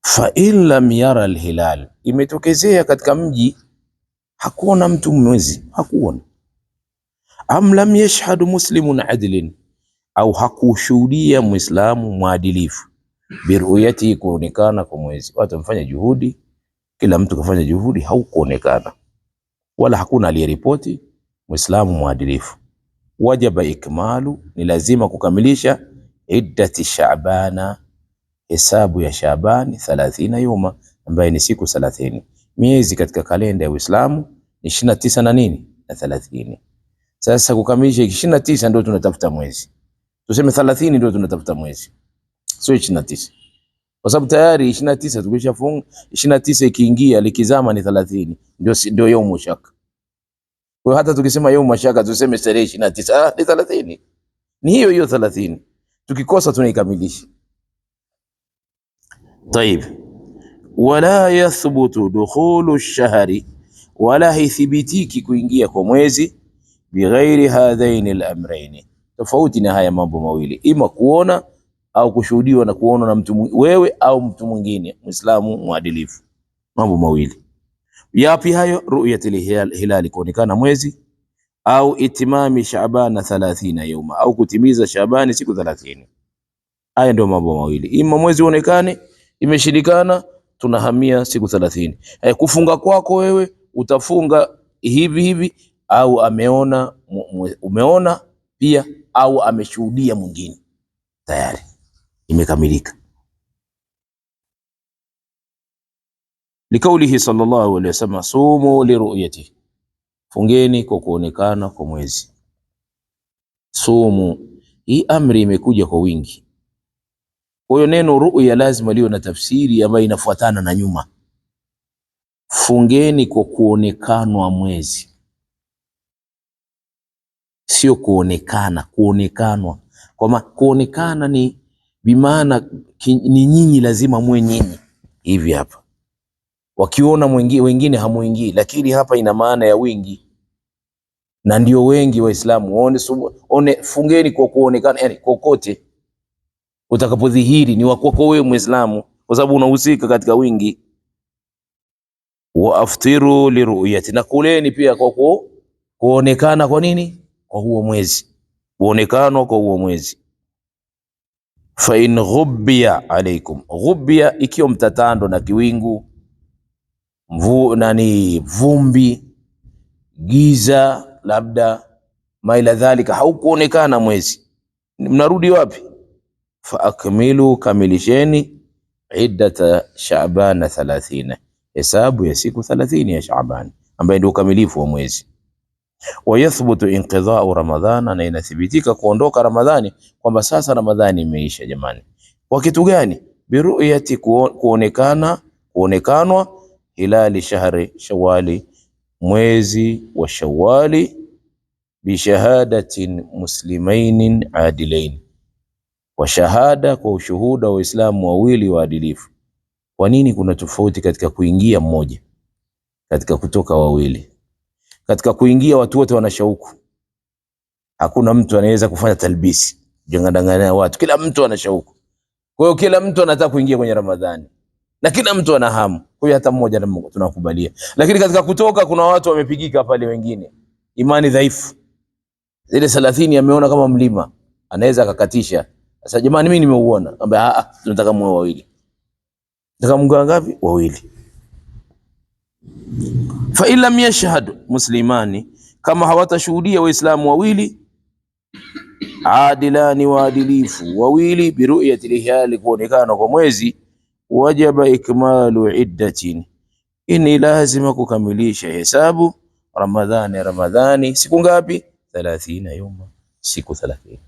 Fa in lam yara alhilal, imetokezea katika mji hakuona mtu mwezi, hakuona. Am lam yashhadu muslimun adlin, au hakushuhudia muislamu mwadilifu, biruyati, kuonekana kwa mwezi. Watu wamefanya juhudi, kila mtu kafanya juhudi, haukuonekana wala hakuna aliyeripoti muislamu mwadilifu. Wajaba ikmalu, ni lazima kukamilisha iddati Shaabana, hesabu ya Shaabani 30 yoma, ambaye ni siku 30. Miezi katika kalenda ya Uislamu ni 29 na nini na 30. Sasa kukamilisha 29 ndio tunatafuta mwezi, tuseme 30 ndio tunatafuta mwezi, sio 29, kwa sababu tayari 29 tukishafunga. 29 ikiingia likizama ni 30, ndio yaumu shaka. Kwa hata tukisema yaumu shaka tuseme tarehe 29, ni 30, ni hiyo hiyo 30. Tukikosa tunaikamilisha. Tayib, wala yathbutu dukhulu ash-shahri, wala hithibitiki kuingia kwa mwezi, bighairi hadhaini al-amrayn, tofauti na haya mambo mawili, ima kuona au kushuhudiwa na kuona na mtu wewe au mtu mwingine muislamu mwadilifu. Mambo mawili yapi hayo? Ru'yatul hilal, kuonekana mwezi, au itimami Shaaban 30 yawma, au kutimiza Shaabani siku 30. Haya ndio mambo mawili, ima mwezi uonekane, imeshindikana, tunahamia siku 30. Kufunga kwako wewe utafunga hivi hivi, au ameona umeona pia, au ameshuhudia mwingine, tayari imekamilika. Likaulihi sallallahu alayhi wasallam, sumu liru'yati, fungeni kwa kuonekana kwa mwezi. Sumu, hii amri imekuja kwa wingi. Kwa hiyo neno ru'ya lazima liwe na tafsiri ambayo inafuatana na nyuma. Fungeni kwa kuonekanwa mwezi, sio kuonekana, kuonekanwa. Kwa kuonekana ni bimaana ni nyinyi, lazima mwe nyinyi hivi hapa, wakiona wengine hamuingii, lakini hapa ina maana ya wingi, na ndio wengi Waislamu. One fungeni kwa kuonekana, yani kokote utakapodhihiri ni wako wewe Muislamu, kwa sababu unahusika katika wingi. Wa aftiru liru'yati, na kuleni pia kwa kuonekana. Kwa nini? Kwa huo mwezi, kuonekanwa kwa huo mwezi. Fa in ghubbiya alaykum, ghubbiya ikiwa mtatando na kiwingu, vumbi, giza, labda maila dhalika, haukuonekana mwezi, mnarudi wapi? Fa akmilu, kamilisheni, iddata Shaaban 30, hesabu ya siku 30 ya Shaaban, ambaye ndio ukamilifu wa mwezi. Wa yathbutu inqidha'u Ramadhana, na inathibitika kuondoka Ramadhani, kwamba sasa Ramadhani imeisha. Jamani, kwa kitu gani? Biruyati, kuonekanwa, hilali shahri Shawali, mwezi wa Shawali, bishahadatin muslimain adilain, kwa shahada, kwa ushuhuda wa Waislamu wawili waadilifu. Kwa nini kuna tofauti katika kuingia mmoja, katika kutoka wawili? Katika kuingia watu wote wana shauku, hakuna mtu anaweza kufanya talbisi, jangandanganya watu, kila mtu ana shauku. Kwa hiyo kila mtu anataka kuingia kwenye Ramadhani na kila mtu ana hamu, kwa hiyo hata mmoja tunakubalia. Lakini katika kutoka kuna watu wamepigika pale, wengine imani dhaifu, zile 30 ameona kama mlima, anaweza akakatisha. Sasa jamani, mimi nimeuona, ambaye tunataka mwe wawili. Nataka mganga ngapi? Wawili. Fa illam yashhad muslimani, kama hawatashuhudia Waislamu wawili, adilani, waadilifu wawili, biruyati lihali, kuonekana kwa mwezi, wajaba ikmalu iddatin, ini lazima kukamilisha hesabu Ramadhani. Siku ngapi? 30 yoma, siku 30.